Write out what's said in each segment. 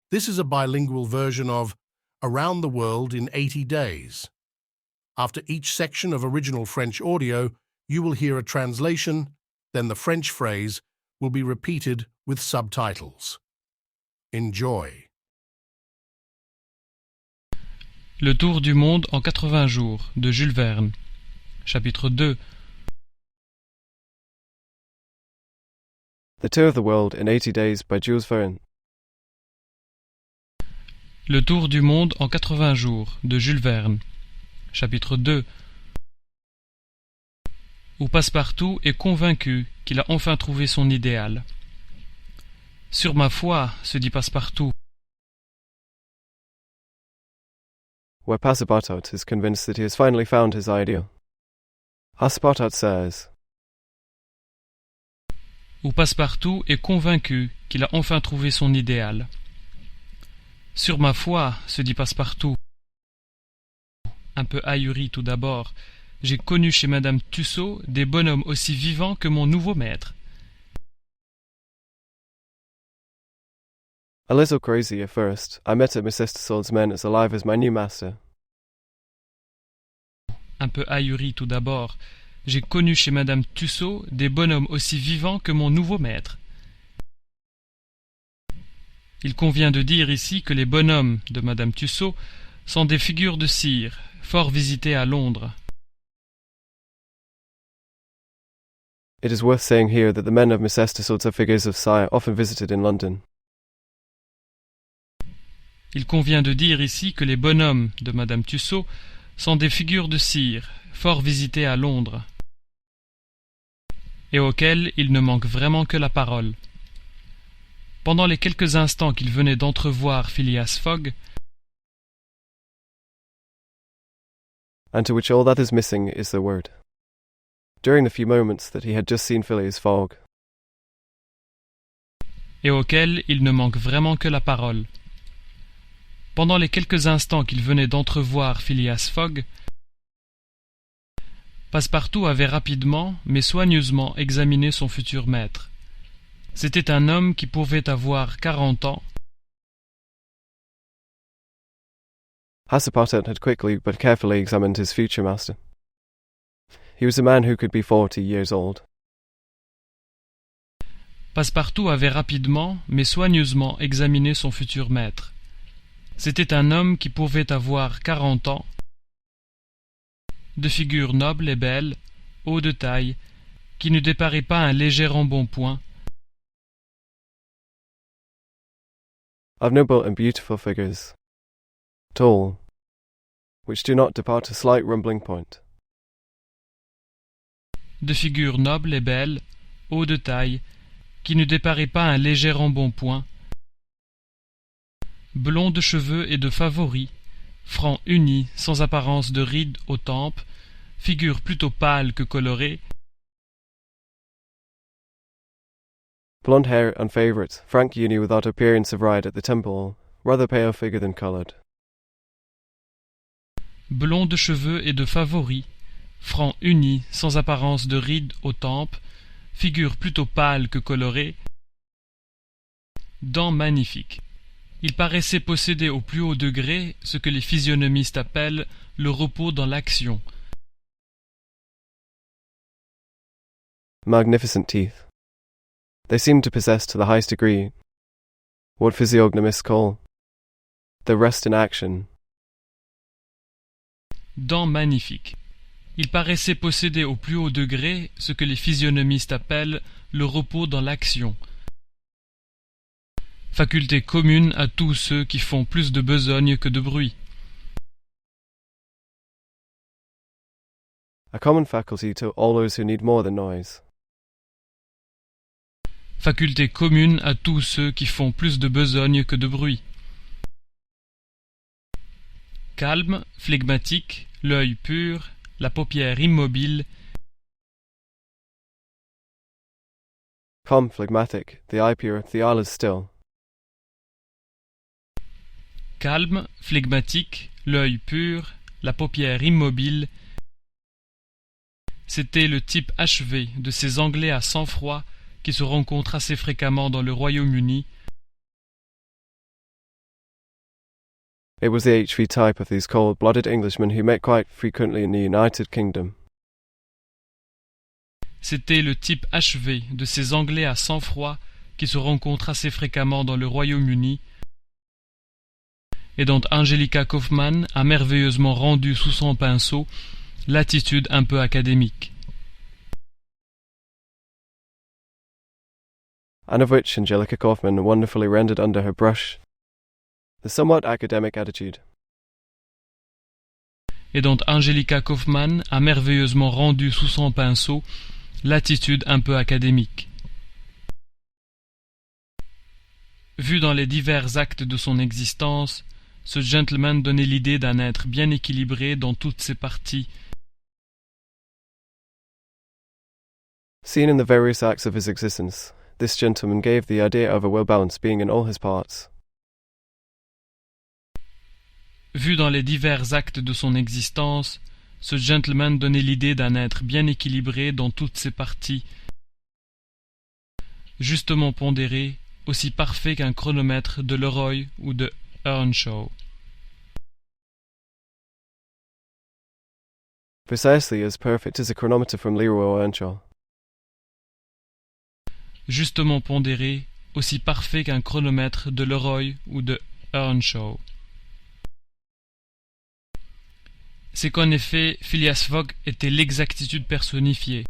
This is a bilingual version of Around the World in 80 Days. After each section of original French audio, you will hear a translation, then the French phrase will be repeated with subtitles. Enjoy. Le tour du monde en 80 jours de Jules Verne. Chapitre 2. The Tour of the World in 80 Days by Jules Verne. Le tour du monde en 80 jours de Jules Verne. Chapitre 2. Où Passepartout est convaincu qu'il a enfin trouvé son idéal. Sur ma foi, se dit Passepartout. Where Passepartout is convinced that he has finally found his ideal. Passepartout says, Où Passepartout est convaincu qu'il a enfin trouvé son idéal. Sur ma foi, se dit Passepartout, un peu ahuri tout d'abord, j'ai connu chez Madame Tussaud des bonshommes aussi vivants que mon nouveau maître. A little crazy at first, I met at Miss Estersold's men as alive as my new master. Un peu ahuri tout d'abord, j'ai connu chez Madame Tussaud des bonshommes aussi vivants que mon nouveau maître. Il convient de dire ici que les bonshommes de Madame Tussaud sont des figures de cire, fort visitées à Londres. It is worth saying here that the men of Miss Estersold's are figures of cire often visited in London. Il convient de dire ici que les bonshommes de Madame Tussaud sont des figures de cire, fort visitées à Londres, et auxquelles il ne manque vraiment que la parole. Pendant les quelques instants qu'il venait d'entrevoir Phileas Fogg, and to which all that is missing is the word. During the few moments that he had just seen Phileas Fogg, et auxquelles il ne manque vraiment que la parole. Pendant les quelques instants qu'il venait d'entrevoir Phileas Fogg, Passepartout avait rapidement mais soigneusement examiné son futur maître. C'était un homme qui pouvait avoir 40 ans. Passepartout had quickly but carefully examined his future master. He was a man who could be 40 years old. Passepartout avait rapidement mais soigneusement examiné son futur maître. C'était un homme qui pouvait avoir 40 ans, de figure noble et belle, haut de taille, qui ne déparait pas un léger embonpoint, Of noble and beautiful figures, tall, which do not depart a slight rumbling point. de figure noble et belle, haut de taille, qui ne déparait pas un léger embonpoint, blond de cheveux et de favoris, front uni, sans apparence de rides aux tempes, figure plutôt pâle que colorée, Blonde hair and favourite, frank uni without appearance of ride at the temple, rather pale figure than coloured. blond de cheveux et de favoris, front uni, sans apparence de rides aux tempes, figure plutôt pâle que colorée, dents magnifiques. Il paraissait posséder au plus haut degré ce que les physionomistes appellent le repos dans l'action. Magnificent teeth. They seem to possess to the highest degree what physiognomists call the rest in action. Dents magnifiques. Il paraissait posséder au plus haut degré ce que les physionomistes appellent le repos dans l'action. Faculté commune à tous ceux qui font plus de besogne que de bruit. A common faculty to all those who need more than noise. Faculté commune à tous ceux qui font plus de besogne que de bruit. Calme, flegmatique, l'œil pur, la paupière immobile, Calm, phlegmatic, the eye pure, the eyelids still. calme, flegmatique, l'œil pur, la paupière immobile. C'était le type achevé de ces Anglais à sang-froid qui se rencontrent assez fréquemment dans le Royaume-Uni It was the HV type of these cold-blooded Englishmen who met quite frequently in the United Kingdom. C'était le type achevé de ces Anglais à sang-froid qui se rencontrent assez fréquemment dans le Royaume-Uni et dont Angelica Kauffmann a merveilleusement rendu sous son pinceau l'attitude un peu académique. And of which Angelica Kauffmann wonderfully rendered under her brush the somewhat academic attitude. Et dont Angelica Kauffmann a merveilleusement rendu sous son pinceau l'attitude un peu académique. Vu dans les divers actes de son existence, ce gentleman donnait l'idée d'un être bien équilibré dans toutes ses parties. Seen in the various acts of his existence, this gentleman gave the idea of a well-balanced being in all his parts. Vu dans les divers actes de son existence, ce gentleman donnait l'idée d'un être bien équilibré dans toutes ses parties, justement pondéré, aussi parfait qu'un chronomètre de Leroy ou de Earnshaw. Precisely as perfect as a chronometer from Leroy or Earnshaw. Justement pondéré, aussi parfait qu'un chronomètre de Leroy ou de Earnshaw. C'est qu'en effet, Phileas Fogg était l'exactitude personnifiée.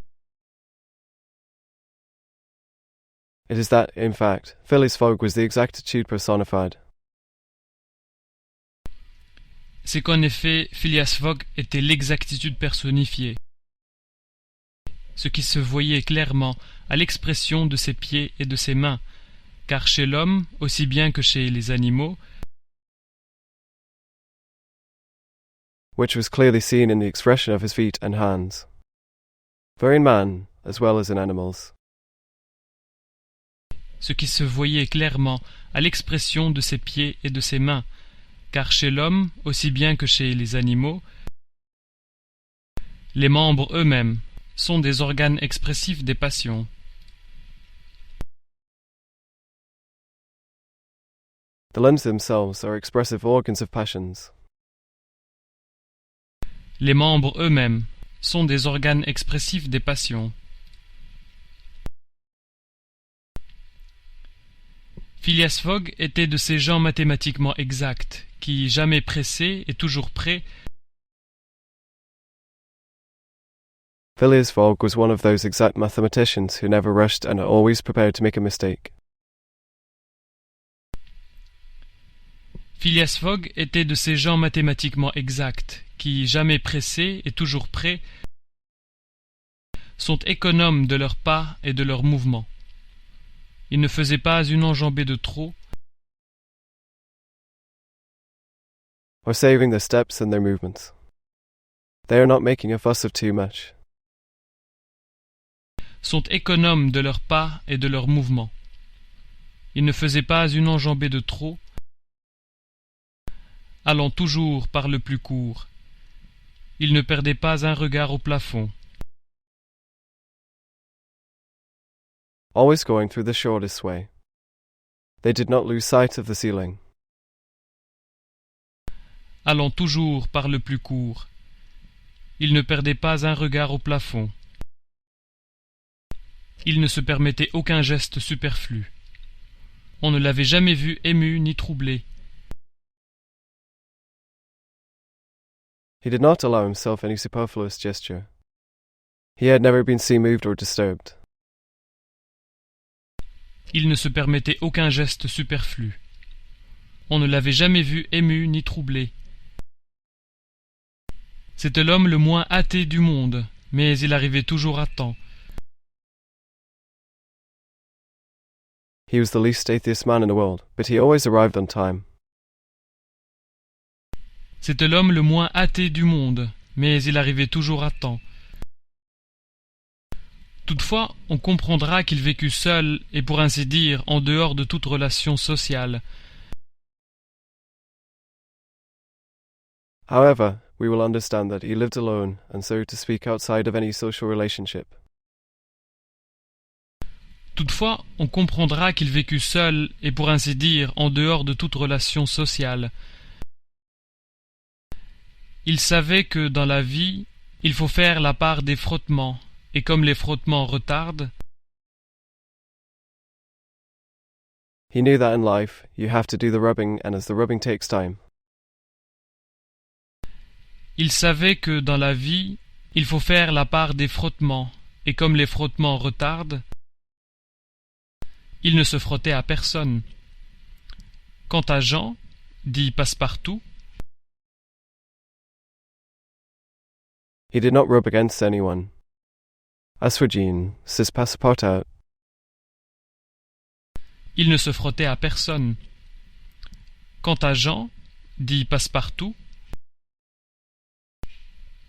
It is that, in fact, Phileas Fogg was the exactitude personified. C'est qu'en effet, Phileas Fogg était l'exactitude personnifiée. Ce qui se voyait clairement à l'expression de ses pieds et de ses mains, car chez l'homme, aussi bien que chez les animaux, which was clearly seen in the expression of his feet and hands, for in man as well as in animals. Ce qui se voyait clairement à l'expression de ses pieds et de ses mains, car chez l'homme, aussi bien que chez les animaux, les membres eux-mêmes sont des organes expressifs des passions. The limbs themselves are expressive organs of passions. Les membres eux-mêmes sont des organes expressifs des passions. Phileas Fogg était de ces gens mathématiquement exacts, qui, jamais pressés et toujours prêts, Phileas Fogg was one of those exact mathematicians who never rushed and are always prepared to make a mistake. Phileas Fogg était de ces gens mathématiquement exacts, qui, jamais pressés et toujours prêts, sont économes de leurs pas et de leurs mouvements. Ils ne faisaient pas une enjambée de trop, Or saving their steps and their movements. They are not making a fuss of too much. sont économes de leurs pas et de leurs mouvements. Ils ne faisaient pas une enjambée de trop, allant toujours par le plus court. Ils ne perdaient pas un regard au plafond. Always going through the shortest way. They did not lose sight of the ceiling. Allant toujours par le plus court. Ils ne perdaient pas un regard au plafond. Ils ne se permettaient aucun geste superflu. On ne l'avait jamais vu ému ni troublé. He did not allow himself any superfluous gesture. He had never been seen moved or disturbed. Il ne se permettait aucun geste superflu. On ne l'avait jamais vu ému ni troublé. C'était l'homme le moins hâté du monde, mais il arrivait toujours à temps. He was the least atheist man in the world, but he always arrived on time. C'était l'homme le moins hâté du monde, mais il arrivait toujours à temps. Toutefois, on comprendra qu'il vécut seul et pour ainsi dire en dehors de toute relation sociale. However, we will understand that he lived alone and so to speak outside of any social relationship. Toutefois, on comprendra qu'il vécut seul et pour ainsi dire en dehors de toute relation sociale. Il savait que dans la vie, il faut faire la part des frottements, et comme les frottements retardent, He knew that in life you have to do the rubbing, and as the rubbing takes time, il savait que dans la vie, il faut faire la part des frottements, et comme les frottements retardent, il ne se frottait à personne. Quant à Jean, dit Passepartout, he did not rub against anyone. As for Jean, says Passepartout, il ne se frottait à personne. Quant à Jean, dit Passepartout,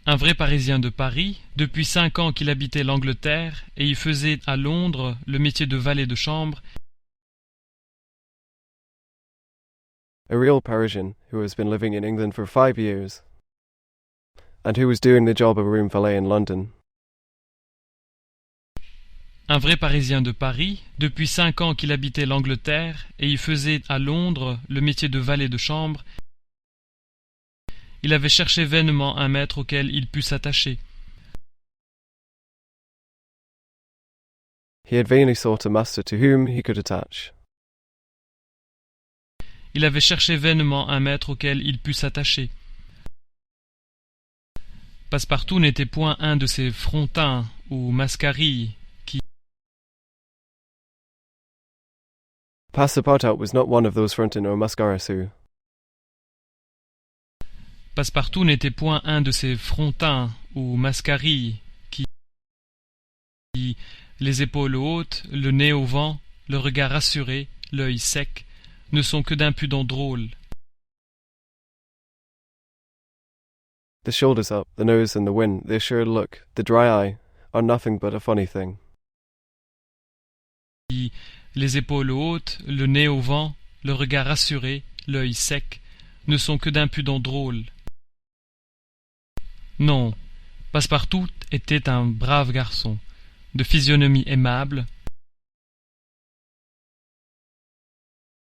un vrai Parisien de Paris, depuis 5 ans qu'il habitait l'Angleterre et y faisait à Londres le métier de valet de chambre, a real Parisian who has been living in England for 5 years, and who was doing the job of a room valet in London. un vrai Parisien de Paris, depuis 5 ans qu'il habitait l'Angleterre et y faisait à Londres le métier de valet de chambre, il avait cherché vainement un maître auquel il pût s'attacher. He had vainly sought a master to whom he could attach. Il avait cherché vainement un maître auquel il pût s'attacher. Passepartout n'était point un de ces frontins ou mascarilles qui, Passepartout was not one of those frontin or mascaras who, Passepartout n'était point un de ces frontins ou mascarilles qui, les épaules hautes, le nez au vent, le regard assuré, l'œil sec, ne sont que d'impudents drôles. the shoulders up, the nose and the wind, the assured look, the dry eye, are nothing but a funny thing. Les épaules hautes, le nez au vent, le regard assuré, l'œil sec, ne sont que d'impudents drôles. Non, Passepartout était un brave garçon, de physionomie aimable.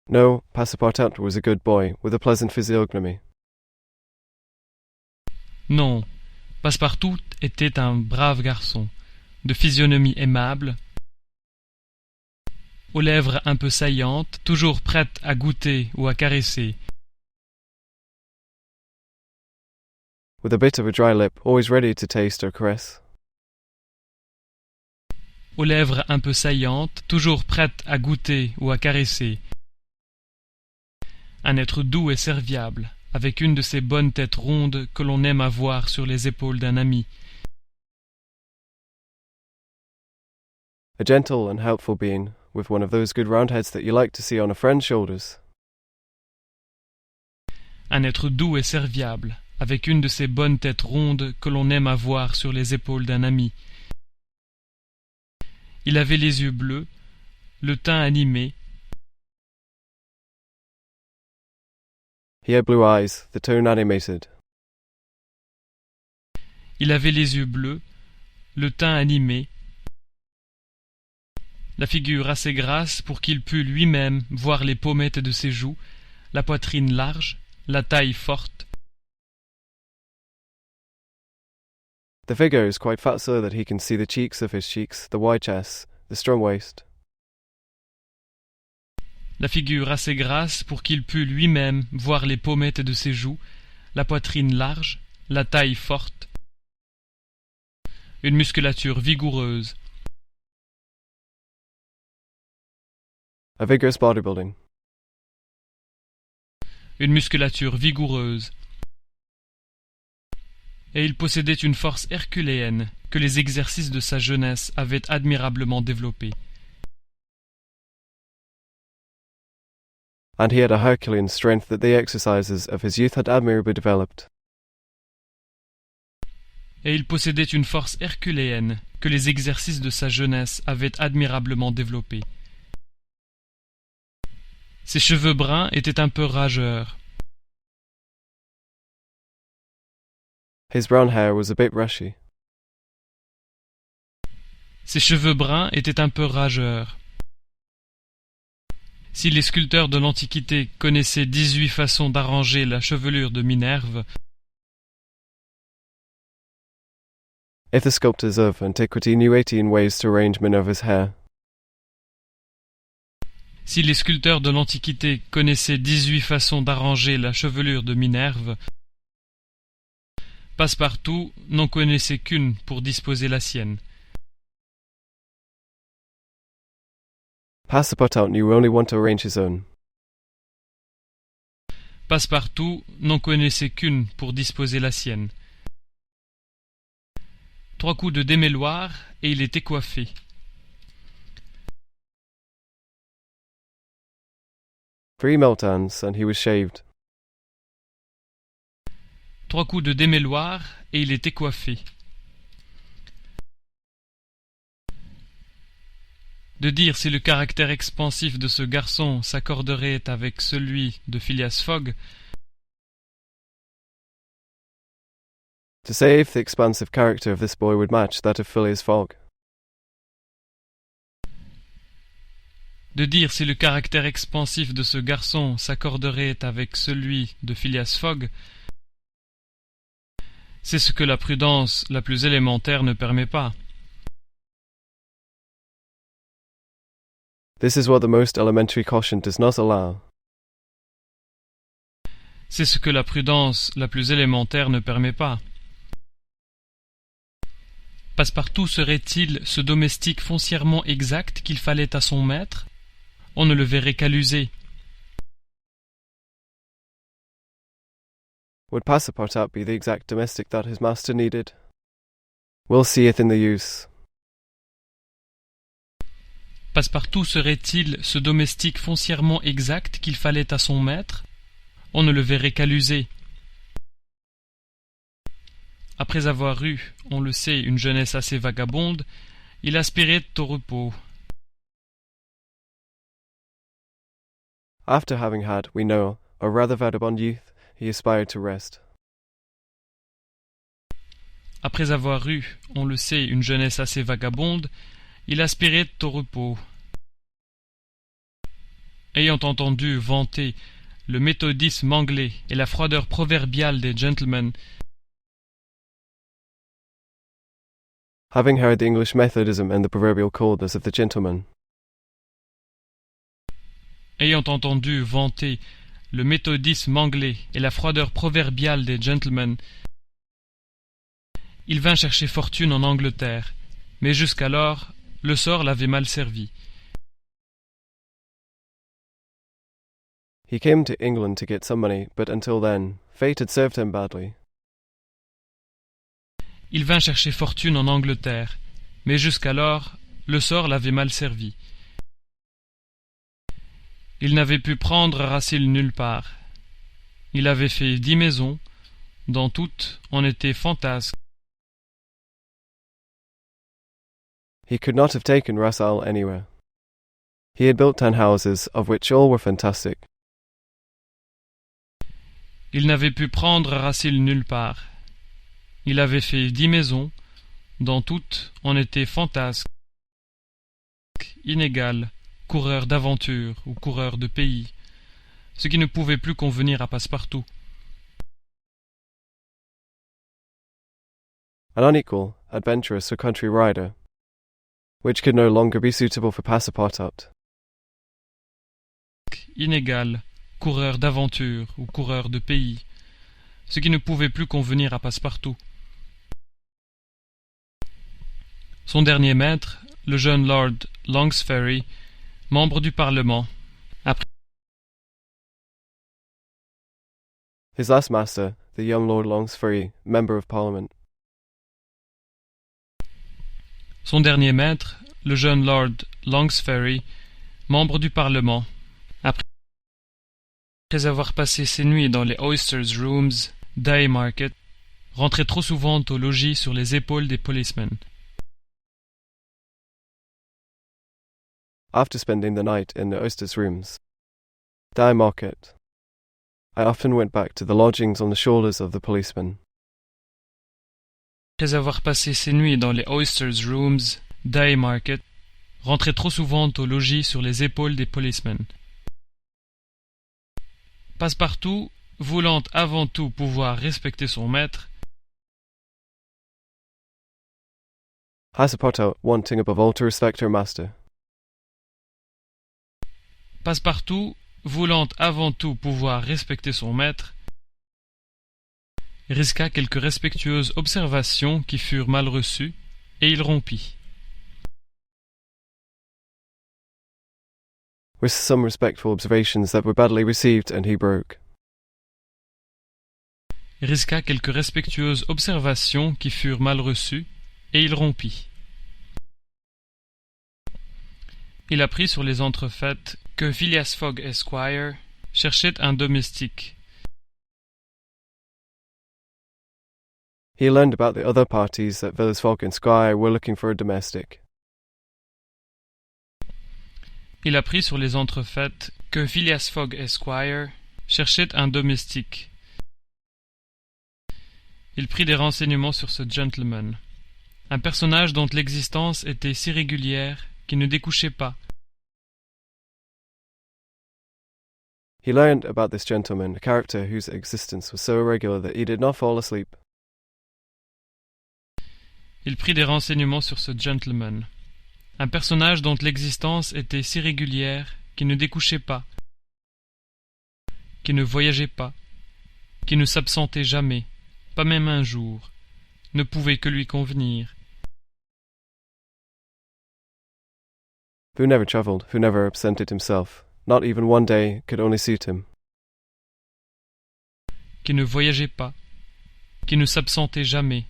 No, Passepartout was a good boy, with a pleasant physiognomy. Non, Passepartout était un brave garçon, de physionomie aimable, aux lèvres un peu saillantes, toujours prête à goûter ou à caresser, With a bit of a dry lip, always ready to taste or caress. aux lèvres un peu saillantes, toujours prête à goûter ou à caresser. Un être doux et serviable, avec une de ces bonnes têtes rondes que l'on aime à voir sur les épaules d'un ami. A gentle and helpful being, with one of those good round heads that you like to see on a friend's shoulders. Un être doux et serviable, avec une de ces bonnes têtes rondes que l'on aime à voir sur les épaules d'un ami. Il avait les yeux bleus, le teint animé. He had blue eyes, the tone animated. Il avait les yeux bleus, le teint animé, la figure assez grasse pour qu'il pût lui-même voir les pommettes de ses joues, la poitrine large, la taille forte. The figure is quite fat so that he can see the cheeks of his cheeks, the wide chest, the strong waist. La figure assez grasse pour qu'il pût lui-même voir les pommettes de ses joues, la poitrine large, la taille forte. Une musculature vigoureuse. A vigorous bodybuilding. Une musculature vigoureuse. Et il possédait une force herculéenne que les exercices de sa jeunesse avaient admirablement développée. And he had a Herculean strength that the exercises of his youth had admirably developed. Et il possédait une force herculéenne que les exercices de sa jeunesse avaient admirablement développée. Ses cheveux bruns étaient un peu rageurs. His brown hair was a bit rushy. Ses cheveux bruns étaient un peu rageurs. Si les sculpteurs de l'Antiquité connaissaient 18 façons d'arranger la chevelure de Minerve, If the sculptors of antiquity knew 18 ways to arrange Minerva's hair, Si les sculpteurs de l'Antiquité connaissaient 18 façons d'arranger la chevelure de Minerve, Passepartout n'en connaissait qu'une pour disposer la sienne. Passepartout knew only one to arrange his own. Passepartout n'en connaissait qu'une pour disposer la sienne. 3 coups de démêloir et il était coiffé. Three meltdowns and he was shaved. 3 coups de démêloir et il était coiffé. De dire si le caractère expansif de ce garçon s'accorderait avec celui de Phileas Fogg, To say if the expansive character of this boy would match that of Phileas Fogg. de dire si le caractère expansif de ce garçon s'accorderait avec celui de Phileas Fogg, c'est ce que la prudence la plus élémentaire ne permet pas. This is what the most elementary caution does not allow. C'est ce que la prudence la plus élémentaire ne permet pas. Passepartout serait-il ce domestique foncièrement exact qu'il fallait à son maître? On ne le verrait qu'à l'user. Would Passepartout be the exact domestic that his master needed? We'll see it in the use. Passepartout serait-il ce domestique foncièrement exact qu'il fallait à son maître? On ne le verrait qu'à l'user. Après avoir eu, on le sait, une jeunesse assez vagabonde, il aspirait au repos. After having had, we know, a rather vagabond youth, he aspired to rest. Après avoir eu, on le sait, une jeunesse assez vagabonde, il aspirait au repos. Ayant entendu vanter le méthodisme anglais et la froideur proverbiale des gentlemen, Having heard the English Methodism and the proverbial coldness of the gentleman, ayant entendu vanter le méthodisme anglais et la froideur proverbiale des gentlemen, il vint chercher fortune en Angleterre, mais jusqu'alors, le sort l'avait mal servi. he came to England to get some money, but until then, fate had served him badly. Il vint chercher fortune en Angleterre, mais jusqu'alors, le sort l'avait mal servi. Il n'avait pu prendre racine nulle part. Il avait fait 10 maisons, dans toutes on était fantasque. He could not have taken Russell anywhere. He had built 10 houses, of which all were fantastic. Il n'avait pu prendre racine nulle part. Il avait fait 10 maisons, dans toutes on était fantasque, inégal, coureur d'aventure ou coureur de pays, ce qui ne pouvait plus convenir à Passepartout. An unequal, adventurous or country rider, which could no longer be suitable for Passepartout. Inégal, coureur d'aventure ou coureur de pays, ce qui ne pouvait plus convenir à Passepartout. Son dernier maître, le jeune Lord Longsferry, membre du Parlement, après His last master, the young Lord Longsferry, Member of Parliament. Son dernier maître, le jeune Lord Longsferry, membre du Parlement, après avoir passé ses nuits dans les Oysters Rooms d'Haymarket, rentrait trop souvent au logis sur les épaules des policemen. After spending the night in the Oysters Rooms, Dye Market, I often went back to the lodgings on the shoulders of the policemen. Après avoir passé ses nuits dans les Oysters Rooms d'Haymarket, rentrait trop souvent au logis sur les épaules des policemen. Passepartout, voulant avant tout pouvoir respecter son maître, Passepartout, wanting above all to respect her master. Passepartout, voulant avant tout pouvoir respecter son maître, risqua quelques respectueuses observations qui furent mal reçues, et il rompit. With some respectful observations that were badly received, and he broke. Risqua quelques respectueuses observations qui furent mal reçues, et il rompit. Il apprit sur les entrefaites que Phileas Fogg Esquire cherchait un domestique. He learned about the other parties that Phileas Fogg and Squire were looking for a domestic. Il apprit sur les entrefaites que Phileas Fogg Esquire cherchait un domestique. Il prit des renseignements sur ce gentleman, un personnage dont l'existence était si régulière qu'il ne découchait pas. He learned about this gentleman, a character whose existence was so irregular that he did not fall asleep. Il prit des renseignements sur ce gentleman, un personnage dont l'existence était si régulière qu'il ne découchait pas, qui ne voyageait pas, qui ne s'absentait jamais, pas même un jour, ne pouvait que lui convenir. Who never travelled, who never absented himself, not even one day, could only suit him. Qui ne voyageait pas, qui ne s'absentait jamais,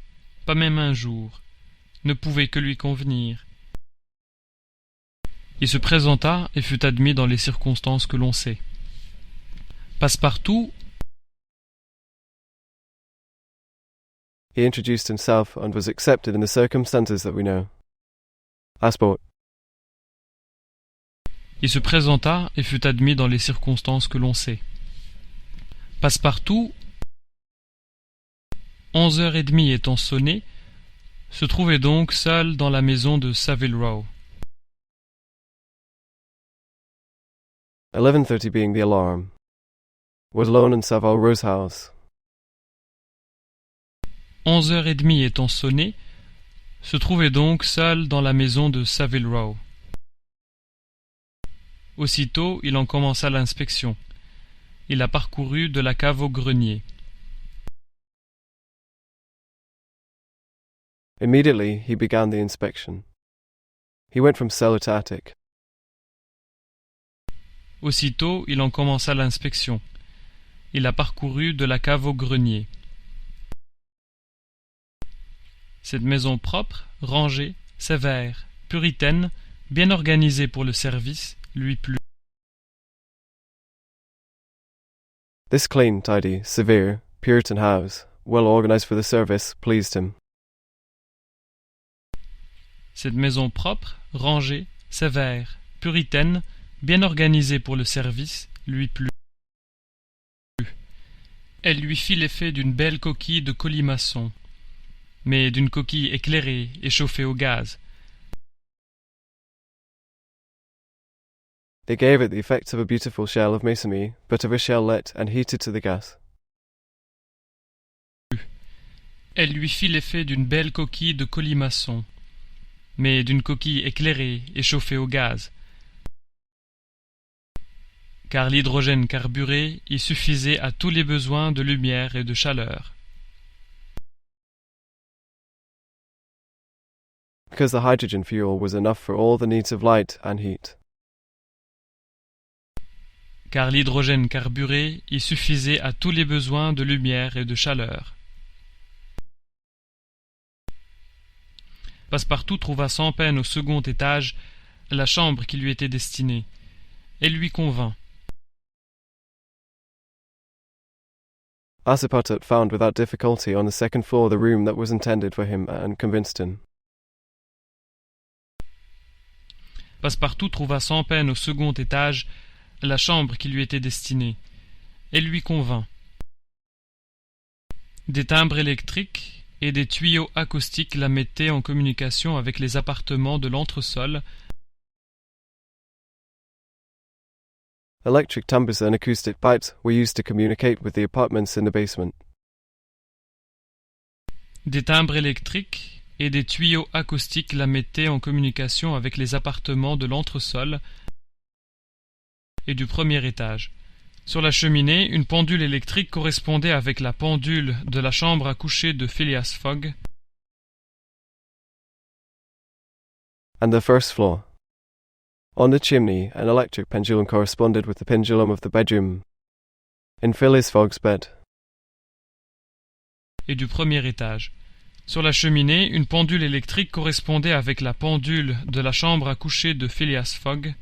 pas même un jour, ne pouvait que lui convenir. Il se présenta et fut admis dans les circonstances que l'on sait. Passepartout, He introduced himself and was accepted in the circumstances that we know. Passport. Il se présenta et fut admis dans les circonstances que l'on sait. Passepartout, 11h30 étant sonnées, se trouvait donc seul dans la maison de Savile Row. 11:30 being the alarm, was alone in Savile Row's house. 11h30 étant sonnées, se trouvait donc seul dans la maison de Savile Row. Aussitôt, il en commença l'inspection. Il la parcourut de la cave au grenier. Immediately he began the inspection. He went from cellar to attic. Aussitôt, il en commença l'inspection. Il la parcourut de la cave au grenier. Cette maison propre, rangée, sévère, puritaine, bien organisée pour le service, lui plut. This clean, tidy, severe, Puritan house, well organized for the service, pleased him. Cette maison propre, rangée, sévère, puritaine, bien organisée pour le service, lui plut. Elle lui fit l'effet d'une belle coquille de colimaçon, mais d'une coquille éclairée et chauffée au gaz. They gave it the effects of a beautiful shell of masonry, but of a shell lit and heated to the gas. Elle lui fit l'effet d'une belle coquille de colimaçon, mais d'une coquille éclairée et chauffée au gaz, car l'hydrogène carburé y suffisait à tous les besoins de lumière et de chaleur. Because the hydrogen fuel was enough for all the needs of light and heat. Car l'hydrogène carburé y suffisait à tous les besoins de lumière et de chaleur. Passepartout trouva sans peine au second étage la chambre qui lui était destinée, et lui convint. Passepartout found without difficulty on the second floor the room that was intended for him and convinced him. Passepartout trouva sans peine au second étage la chambre qui lui était destinée, et lui convint. Des timbres électriques et des tuyaux acoustiques la mettaient en communication avec les appartements de l'entresol. Electric timbers and acoustic pipes were used to communicate with the apartments in the basement. Des timbres électriques et des tuyaux acoustiques la mettaient en communication avec les appartements de l'entresol et du premier étage. Sur la cheminée, une pendule électrique correspondait avec la pendule de la chambre à coucher de Phileas Fogg. And the first floor. On the chimney, an electric pendulum corresponded with the pendulum of the bedroom in Phileas Fogg's bed. Et du premier étage. Sur la cheminée, une pendule électrique correspondait avec la pendule de la chambre à coucher de Phileas Fogg,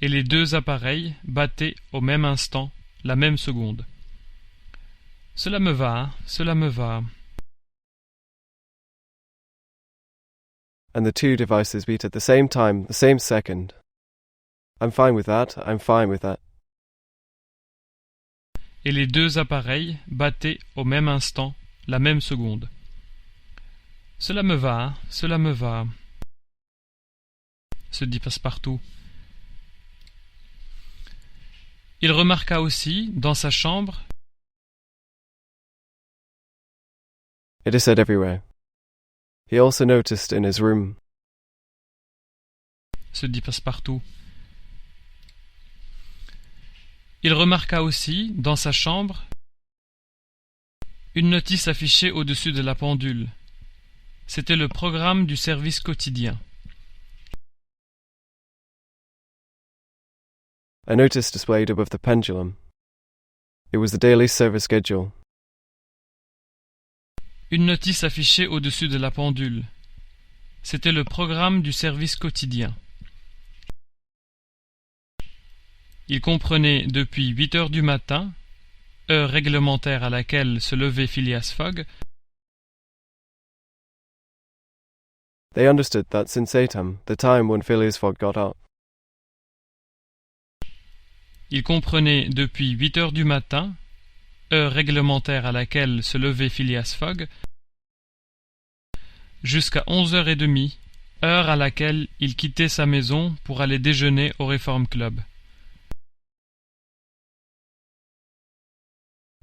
et les deux appareils battaient au même instant, la même seconde. Cela me va, cela me va. And the two devices beat at the same time, the same second. I'm fine with that, I'm fine with that. Et les deux appareils battaient au même instant, la même seconde. Cela me va, cela me va, se dit Passepartout. Il remarqua aussi, dans sa chambre, It is said everywhere. He also noticed in his room. se dit Passepartout. Il remarqua aussi, dans sa chambre, une notice affichée au-dessus de la pendule. C'était le programme du service quotidien. A notice displayed above the pendulum. It was the daily service schedule. Une notice affichée au-dessus de la pendule. C'était le programme du service quotidien. Il comprenait depuis 8 heures du matin, heure réglementaire à laquelle se levait Phileas Fogg. They understood that since 8 am, the time when Phileas Fogg got up. Il comprenait depuis 8 heures du matin, heure réglementaire à laquelle se levait Phileas Fogg, jusqu'à 11h30, heure à laquelle il quittait sa maison pour aller déjeuner au Reform Club.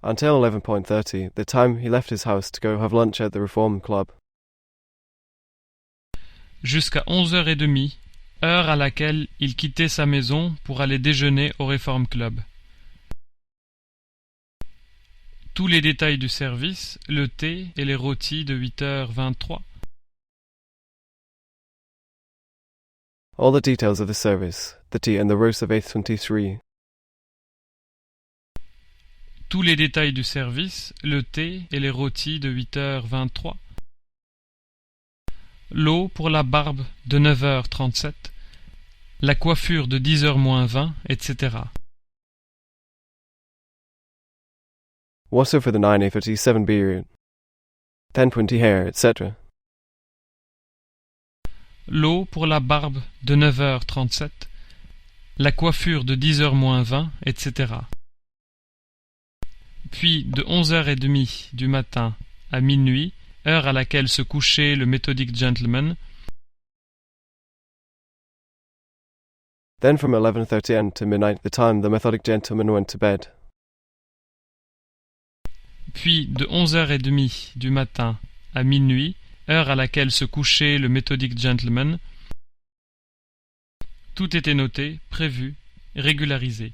Until 11:30, the time he left his house to go have lunch at the Reform Club. Jusqu'à 11h30, heure à laquelle il quittait sa maison pour aller déjeuner au Reform Club. Tous les détails du service, le thé et les rôtis de 8h23. All the details of the service, the tea and the roast of 8:23. Tous les détails du service, le thé et les rôtis de 8h23. L'eau pour la barbe de 9h37. La coiffure de 10h-20, etc. Water for the 9:37 beard. 10:20 hair, etc. L'eau pour la barbe de 9h37. La coiffure de 10h-20, etc. Puis de 11h30 du matin à minuit, heure à laquelle se couchait le méthodique gentleman. Then from 11:30 am to midnight, the time the methodic gentleman went to bed. Puis de 11h30 du matin à minuit, heure à laquelle se couchait le méthodique gentleman. Tout était noté, prévu, régularisé.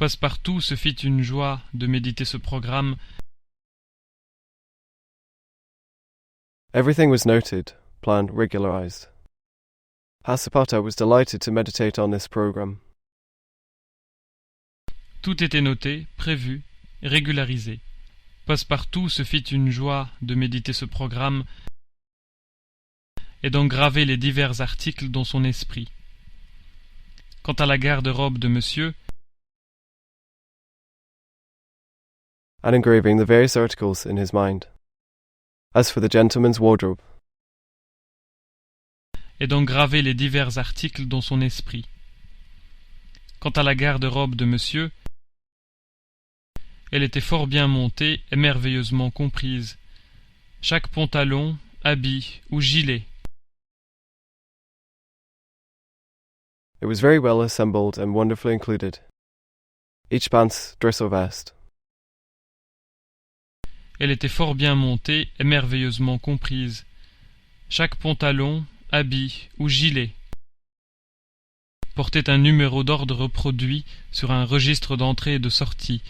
Passepartout se fit une joie de méditer ce programme. Everything was noted, planned, regularized. Passepartout was delighted to meditate on this program. Tout était noté, prévu, régularisé. Passepartout se fit une joie de méditer ce programme et d'en graver les divers articles dans son esprit. Quant à la garde-robe de monsieur, and engraving the various articles in his mind. As for the gentleman's wardrobe, et d'en graver les divers articles dans son esprit. Quant à la garde-robe de monsieur, elle était fort bien montée et merveilleusement comprise. Chaque pantalon, habit ou gilet. it was very well assembled and wonderfully included. Each pants, dress or vest. Elle était fort bien montée et merveilleusement comprise. Chaque pantalon, habit ou gilet portait un numéro d'ordre reproduit sur un registre d'entrée et de sortie.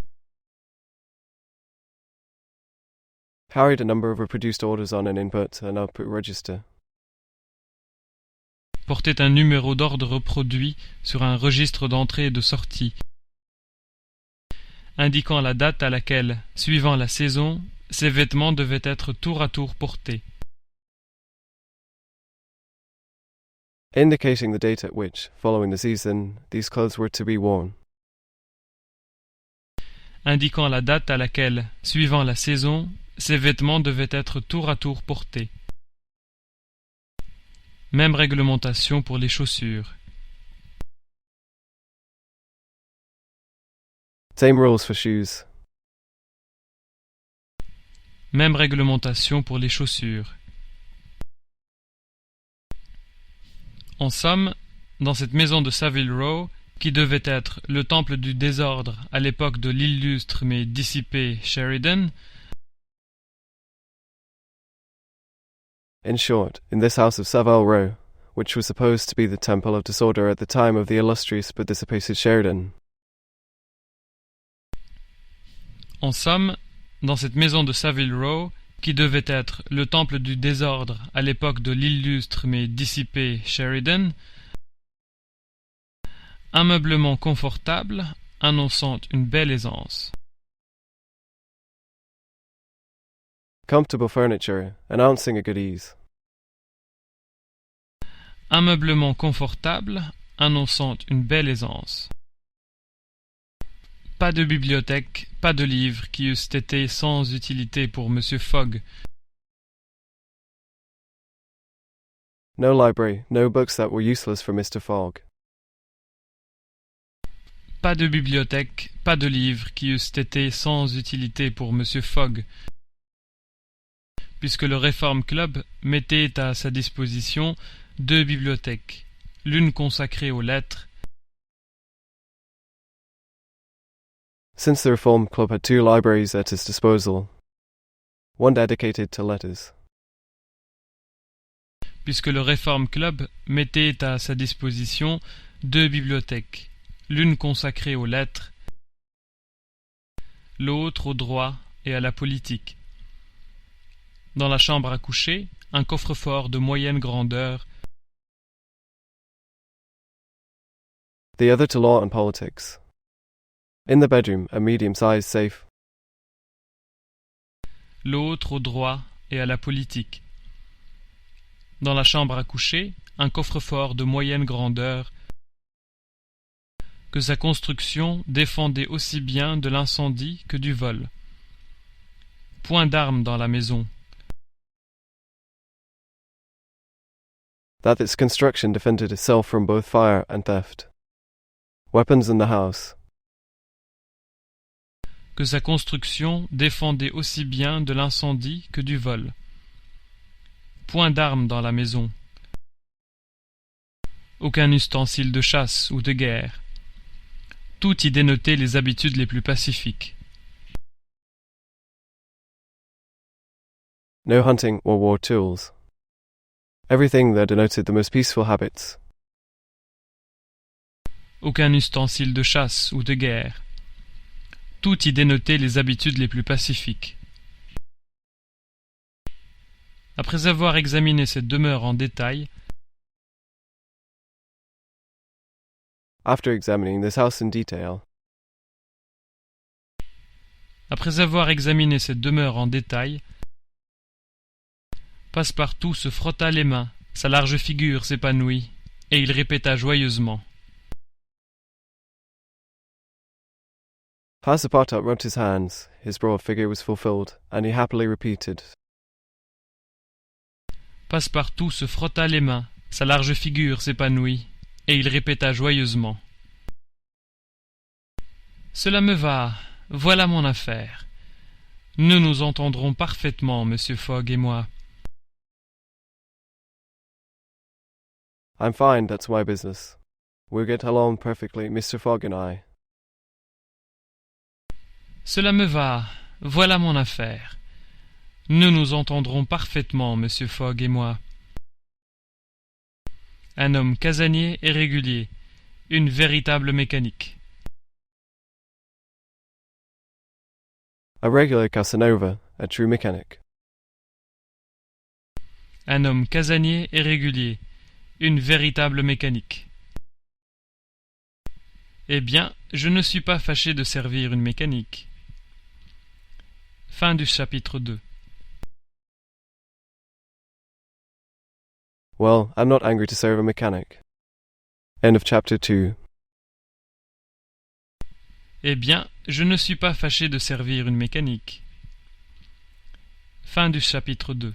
Carried a number of reproduced orders on an input and output register. Portait un numéro d'ordre reproduit sur un registre d'entrée et de sortie, indiquant la date à laquelle, suivant la saison, ces vêtements devaient être tour à tour portés. Indicating the date at which, following the season, these clothes were to be worn. Indiquant la date à laquelle, suivant la saison, ces vêtements devaient être tour à tour portés. Même réglementation pour les chaussures. Same rules for shoes. Même réglementation pour les chaussures. En somme, dans cette maison de Savile Row, qui devait être le temple du désordre à l'époque de l'illustre mais dissipé Sheridan, In short, in this house of Savile Row, which was supposed to be the temple of disorder at the time of the illustrious but dissipated Sheridan. En somme, dans cette maison de Savile Row, qui devait être le temple du désordre à l'époque de l'illustre mais dissipé Sheridan, un meublement confortable annonçant une belle aisance. Comfortable furniture, announcing a good ease. Un meublement confortable annonçant une belle aisance. Pas de bibliothèque, pas de livres qui eussent été sans utilité pour M. Fogg. No library, no books that were useless for Mr. Fogg. Pas de bibliothèque, pas de livres qui eussent été sans utilité pour M. Fogg, puisque le Reform Club mettait à sa disposition 2 bibliothèques, l'une consacrée aux lettres, Since the Reform Club had 2 libraries at its disposal, one dedicated to letters. puisque le Reform Club mettait à sa disposition 2 bibliothèques, l'une consacrée aux lettres, l'autre au droit et à la politique. Dans la chambre à coucher, un coffre-fort de moyenne grandeur, The other to law and politics. In the bedroom, a medium-sized safe. l'autre au droit et à la politique. Dans la chambre à coucher, un coffre-fort de moyenne grandeur, que sa construction défendait aussi bien de l'incendie que du vol. Point d'armes dans la maison. That its construction defended itself from both fire and theft. Weapons in the house. Que sa construction défendait aussi bien de l'incendie que du vol. Point d'armes dans la maison. Aucun ustensile de chasse ou de guerre. Tout y dénotait les habitudes les plus pacifiques. No hunting or war tools. Everything that denoted the most peaceful habits. Aucun ustensile de chasse ou de guerre. Tout y dénotait les habitudes les plus pacifiques. Après avoir examiné cette demeure en détail, After examining this house in detail, après avoir examiné cette demeure en détail, Passepartout se frotta les mains, sa large figure s'épanouit, et il répéta joyeusement. Passepartout rubbed his hands, his broad figure was fulfilled, and he happily repeated, Passepartout se frotta les mains, sa large figure s'épanouit, et il répéta joyeusement. Cela me va, voilà mon affaire. Nous nous entendrons parfaitement, Monsieur Fogg et moi. I'm fine, that's my business. We'll get along perfectly, Mr. Fogg and I. Cela me va, voilà mon affaire. Nous nous entendrons parfaitement, monsieur Fogg et moi. Un homme casanier et régulier, une véritable mécanique. A regular Casanova, a true mechanic. Un homme casanier et régulier, une véritable mécanique. Eh bien, je ne suis pas fâché de servir une mécanique. Fin du chapitre 2. Well, I'm not angry to serve a mechanic. End of chapter 2. Eh bien, je ne suis pas fâché de servir une mécanique. Fin du chapitre 2.